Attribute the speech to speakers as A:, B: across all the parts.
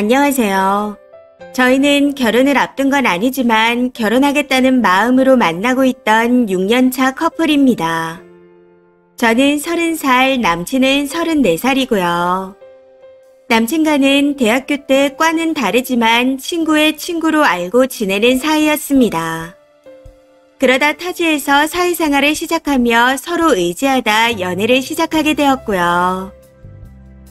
A: 안녕하세요. 저희는 결혼을 앞둔 건 아니지만 결혼하겠다는 마음으로 만나고 있던 6년차 커플입니다. 저는 30살, 남친은 34살이고요. 남친과는 대학교 때 과는 다르지만 친구의 친구로 알고 지내는 사이였습니다. 그러다 타지에서 사회생활을 시작하며 서로 의지하다 연애를 시작하게 되었고요.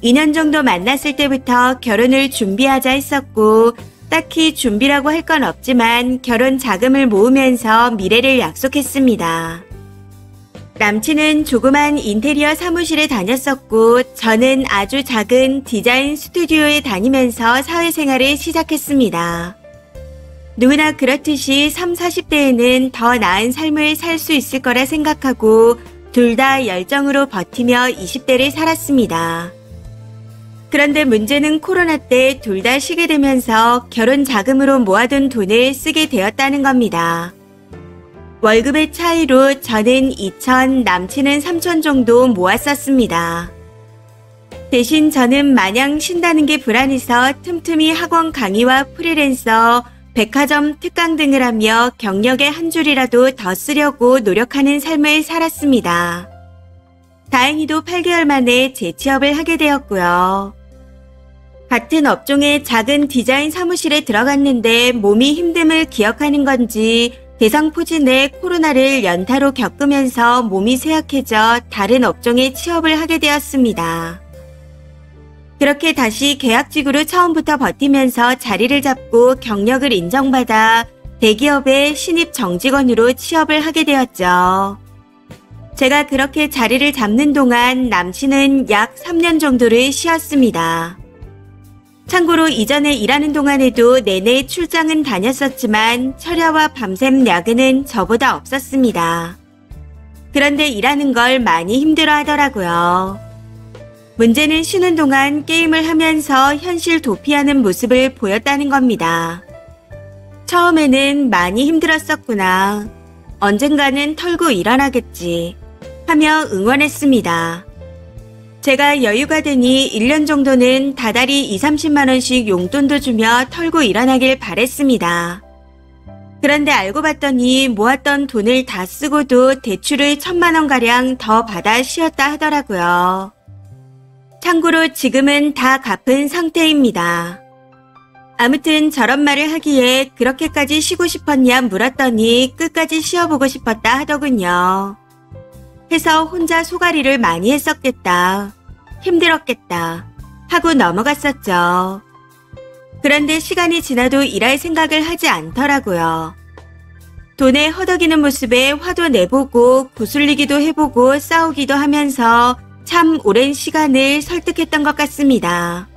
A: 2년 정도 만났을 때부터 결혼을 준비하자 했었고 딱히 준비라고 할 건 없지만 결혼 자금을 모으면서 미래를 약속했습니다. 남친은 조그만 인테리어 사무실에 다녔었고 저는 아주 작은 디자인 스튜디오에 다니면서 사회생활을 시작했습니다. 누구나 그렇듯이 30, 40대에는 더 나은 삶을 살 수 있을 거라 생각하고 둘 다 열정으로 버티며 20대를 살았습니다. 그런데 문제는 코로나 때 둘 다 쉬게 되면서 결혼 자금으로 모아둔 돈을 쓰게 되었다는 겁니다. 월급의 차이로 저는 2천, 남친은 3천 정도 모았었습니다. 대신 저는 마냥 쉰다는 게 불안해서 틈틈이 학원 강의와 프리랜서, 백화점 특강 등을 하며 경력의 한 줄이라도 더 쓰려고 노력하는 삶을 살았습니다. 다행히도 8개월 만에 재취업을 하게 되었고요. 같은 업종의 작은 디자인 사무실에 들어갔는데 몸이 힘듦을 기억하는 건지 대상포진에 코로나를 연타로 겪으면서 몸이 쇠약해져 다른 업종에 취업을 하게 되었습니다. 그렇게 다시 계약직으로 처음부터 버티면서 자리를 잡고 경력을 인정받아 대기업의 신입 정직원으로 취업을 하게 되었죠. 제가 그렇게 자리를 잡는 동안 남친은 약 3년 정도를 쉬었습니다. 참고로 이전에 일하는 동안에도 내내 출장은 다녔었지만 철야와 밤샘 야근은 저보다 없었습니다. 그런데 일하는 걸 많이 힘들어 하더라고요. 문제는 쉬는 동안 게임을 하면서 현실 도피하는 모습을 보였다는 겁니다. 처음에는 많이 힘들었었구나. 언젠가는 털고 일어나겠지 하며 응원했습니다. 제가 여유가 되니 1년 정도는 다달이 20~30만 원씩 용돈도 주며 털고 일어나길 바랬습니다. 그런데 알고 봤더니 모았던 돈을 다 쓰고도 대출을 1,000만 원가량 더 받아 쉬었다 하더라고요. 참고로 지금은 다 갚은 상태입니다. 아무튼 저런 말을 하기에 그렇게까지 쉬고 싶었냐 물었더니 끝까지 쉬어보고 싶었다 하더군요. 해서 혼자 소가리를 많이 했었겠다. 힘들었겠다 하고 넘어갔었죠. 그런데 시간이 지나도 일할 생각을 하지 않더라고요. 돈에 허덕이는 모습에 화도 내보고 구슬리기도 해보고 싸우기도 하면서 참 오랜 시간을 설득했던 것 같습니다.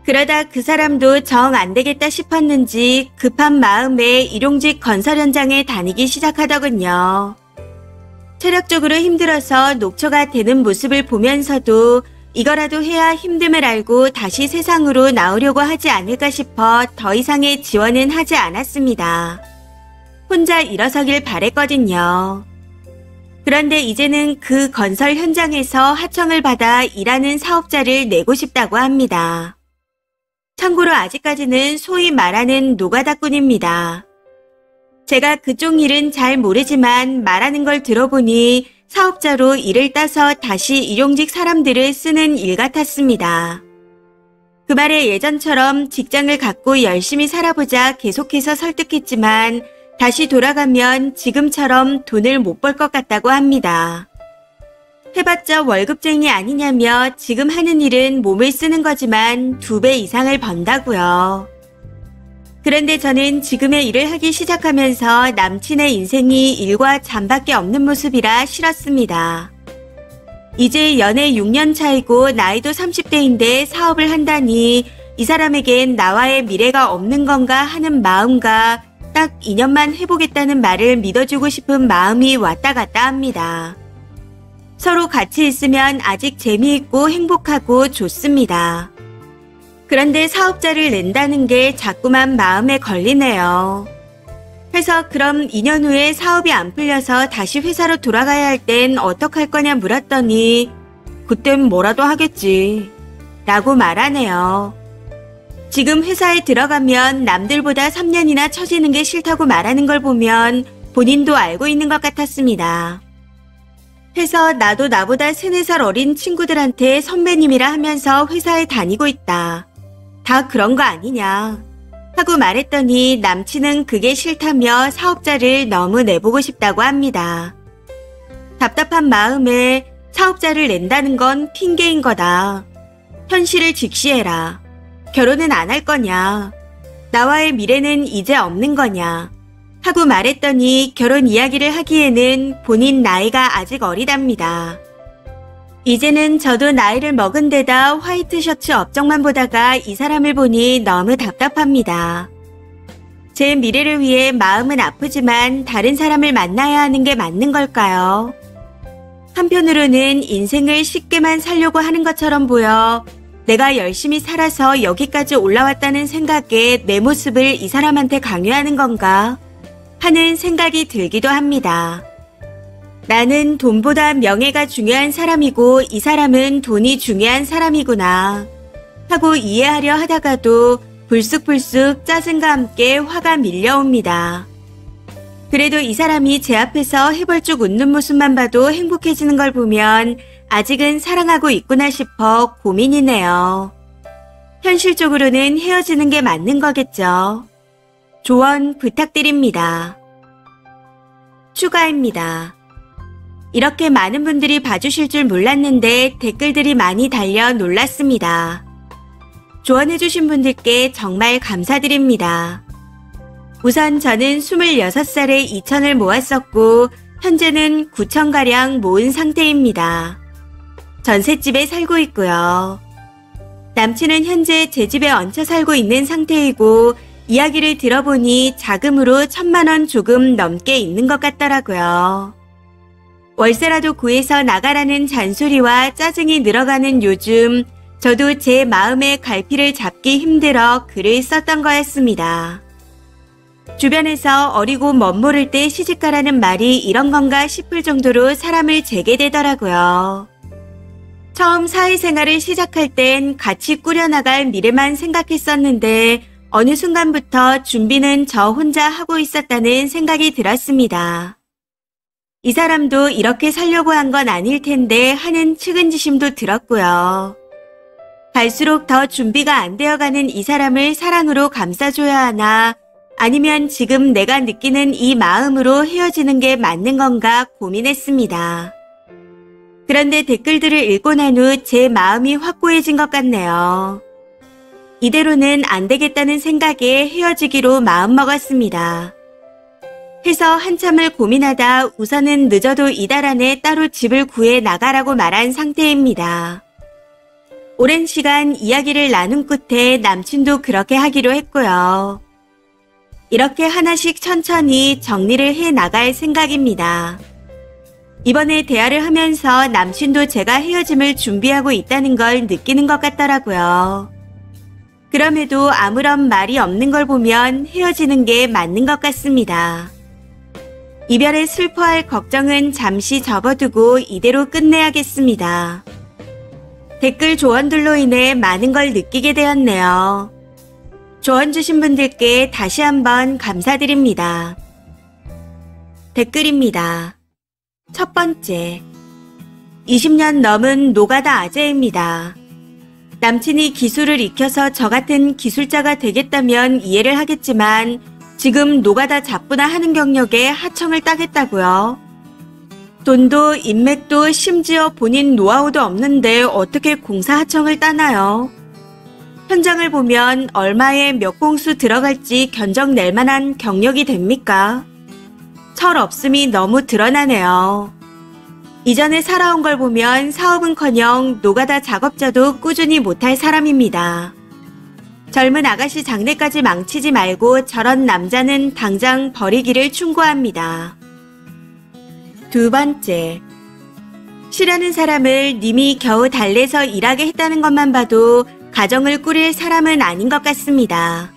A: 그러다 그 사람도 정 안되겠다 싶었는지 급한 마음에 일용직 건설 현장에 다니기 시작하더군요. 체력적으로 힘들어서 녹초가 되는 모습을 보면서도 이거라도 해야 힘듦을 알고 다시 세상으로 나오려고 하지 않을까 싶어 더 이상의 지원은 하지 않았습니다. 혼자 일어서길 바랬거든요. 그런데 이제는 그 건설 현장에서 하청을 받아 일하는 사업자를 내고 싶다고 합니다. 참고로 아직까지는 소위 말하는 노가다꾼입니다. 제가 그쪽 일은 잘 모르지만 말하는 걸 들어보니 사업자로 일을 따서 다시 일용직 사람들을 쓰는 일 같았습니다. 그 말에 예전처럼 직장을 갖고 열심히 살아보자 계속해서 설득했지만 다시 돌아가면 지금처럼 돈을 못 벌 것 같다고 합니다. 해봤자 월급쟁이 아니냐며 지금 하는 일은 몸을 쓰는 거지만 2배 이상을 번다고요. 그런데 저는 지금의 일을 하기 시작하면서 남친의 인생이 일과 잠밖에 없는 모습이라 싫었습니다. 이제 연애 6년 차이고 나이도 30대인데 사업을 한다니 이 사람에겐 나와의 미래가 없는 건가 하는 마음과 딱 2년만 해보겠다는 말을 믿어주고 싶은 마음이 왔다 갔다 합니다. 서로 같이 있으면 아직 재미있고 행복하고 좋습니다. 그런데 사업자를 낸다는 게 자꾸만 마음에 걸리네요. 해서 그럼 2년 후에 사업이 안 풀려서 다시 회사로 돌아가야 할 땐 어떡할 거냐 물었더니 그땐 뭐라도 하겠지 라고 말하네요. 지금 회사에 들어가면 남들보다 3년이나 처지는 게 싫다고 말하는 걸 보면 본인도 알고 있는 것 같았습니다. 해서 나도 나보다 3-4살 어린 친구들한테 선배님이라 하면서 회사에 다니고 있다. 다 그런 거 아니냐 하고 말했더니 남친은 그게 싫다며 사업자를 너무 내보고 싶다고 합니다. 답답한 마음에 사업자를 낸다는 건 핑계인 거다. 현실을 직시해라. 결혼은 안 할 거냐? 나와의 미래는 이제 없는 거냐? 하고 말했더니 결혼 이야기를 하기에는 본인 나이가 아직 어리답니다. 이제는 저도 나이를 먹은 데다 화이트 셔츠 업적만 보다가 이 사람을 보니 너무 답답합니다. 제 미래를 위해 마음은 아프지만 다른 사람을 만나야 하는 게 맞는 걸까요? 한편으로는 인생을 쉽게만 살려고 하는 것처럼 보여 내가 열심히 살아서 여기까지 올라왔다는 생각에 내 모습을 이 사람한테 강요하는 건가 하는 생각이 들기도 합니다. 나는 돈보다 명예가 중요한 사람이고 이 사람은 돈이 중요한 사람이구나 하고 이해하려 하다가도 불쑥불쑥 짜증과 함께 화가 밀려옵니다. 그래도 이 사람이 제 앞에서 해벌쭉 웃는 모습만 봐도 행복해지는 걸 보면 아직은 사랑하고 있구나 싶어 고민이네요. 현실적으로는 헤어지는 게 맞는 거겠죠. 조언 부탁드립니다. 추가입니다. 이렇게 많은 분들이 봐주실 줄 몰랐는데 댓글들이 많이 달려 놀랐습니다. 조언해주신 분들께 정말 감사드립니다. 우선 저는 26살에 2천을 모았었고 현재는 9천가량 모은 상태입니다. 전셋집에 살고 있고요. 남친은 현재 제 집에 얹혀 살고 있는 상태이고 이야기를 들어보니 자금으로 1,000만 원 조금 넘게 있는 것 같더라고요. 월세라도 구해서 나가라는 잔소리와 짜증이 늘어가는 요즘 저도 제 마음의 갈피를 잡기 힘들어 글을 썼던 거였습니다. 주변에서 어리고 멋모를 때 시집가라는 말이 이런 건가 싶을 정도로 사람을 재게 되더라고요. 처음 사회생활을 시작할 땐 같이 꾸려나갈 미래만 생각했었는데 어느 순간부터 준비는 저 혼자 하고 있었다는 생각이 들었습니다. 이 사람도 이렇게 살려고 한 건 아닐 텐데 하는 측은지심도 들었고요. 갈수록 더 준비가 안 되어가는 이 사람을 사랑으로 감싸줘야 하나 아니면 지금 내가 느끼는 이 마음으로 헤어지는 게 맞는 건가 고민했습니다. 그런데 댓글들을 읽고 난 후 제 마음이 확고해진 것 같네요. 이대로는 안 되겠다는 생각에 헤어지기로 마음먹었습니다. 해서 한참을 고민하다 우선은 늦어도 이달 안에 따로 집을 구해 나가라고 말한 상태입니다. 오랜 시간 이야기를 나눈 끝에 남친도 그렇게 하기로 했고요. 이렇게 하나씩 천천히 정리를 해 나갈 생각입니다. 이번에 대화를 하면서 남친도 제가 헤어짐을 준비하고 있다는 걸 느끼는 것 같더라고요. 그럼에도 아무런 말이 없는 걸 보면 헤어지는 게 맞는 것 같습니다. 이별에 슬퍼할 걱정은 잠시 접어두고 이대로 끝내야겠습니다. 댓글 조언들로 인해 많은 걸 느끼게 되었네요. 조언 주신 분들께 다시 한번 감사드립니다. 댓글입니다. 첫 번째, 20년 넘은 노가다 아재입니다. 남친이 기술을 익혀서 저 같은 기술자가 되겠다면 이해를 하겠지만 지금 노가다 잡부나 하는 경력에 하청을 따겠다고요? 돈도 인맥도 심지어 본인 노하우도 없는데 어떻게 공사 하청을 따나요? 현장을 보면 얼마에 몇 공수 들어갈지 견적낼 만한 경력이 됩니까? 철 없음이 너무 드러나네요. 이전에 살아온 걸 보면 사업은커녕 노가다 작업자도 꾸준히 못할 사람입니다. 젊은 아가씨 장래까지 망치지 말고 저런 남자는 당장 버리기를 충고합니다. 두 번째, 쉬라는 사람을 님이 겨우 달래서 일하게 했다는 것만 봐도 가정을 꾸릴 사람은 아닌 것 같습니다.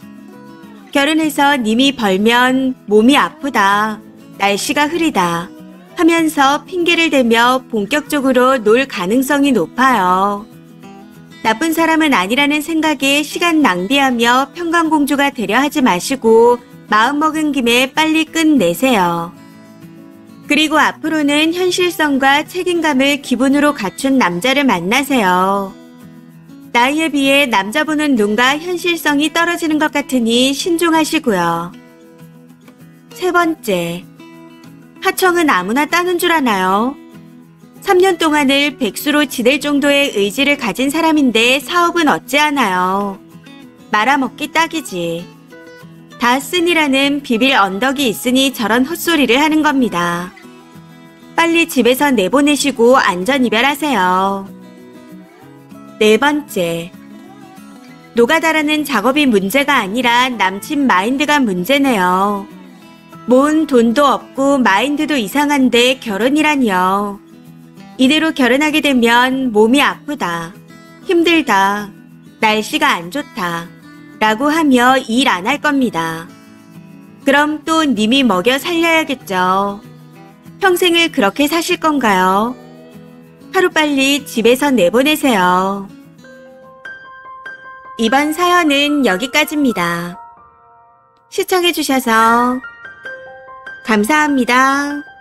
A: 결혼해서 님이 벌면 몸이 아프다, 날씨가 흐리다 하면서 핑계를 대며 본격적으로 놀 가능성이 높아요. 나쁜 사람은 아니라는 생각에 시간 낭비하며 평강공주가 되려 하지 마시고 마음먹은 김에 빨리 끝내세요. 그리고 앞으로는 현실성과 책임감을 기본으로 갖춘 남자를 만나세요. 나이에 비해 남자 보는 눈과 현실성이 떨어지는 것 같으니 신중하시고요. 세 번째, 하청은 아무나 따는 줄 아나요? 3년 동안을 백수로 지낼 정도의 의지를 가진 사람인데 사업은 어찌하나요? 말아먹기 딱이지. 다 쓴이라는 비빌 언덕이 있으니 저런 헛소리를 하는 겁니다. 빨리 집에서 내보내시고 안전 이별하세요. 네 번째, 노가다라는 작업이 문제가 아니라 남친 마인드가 문제네요. 모은 돈도 없고 마인드도 이상한데 결혼이라니요. 이대로 결혼하게 되면 몸이 아프다, 힘들다, 날씨가 안 좋다 라고 하며 일 안 할 겁니다. 그럼 또 님이 먹여 살려야겠죠. 평생을 그렇게 사실 건가요? 하루빨리 집에서 내보내세요. 이번 사연은 여기까지입니다. 시청해주셔서 감사합니다.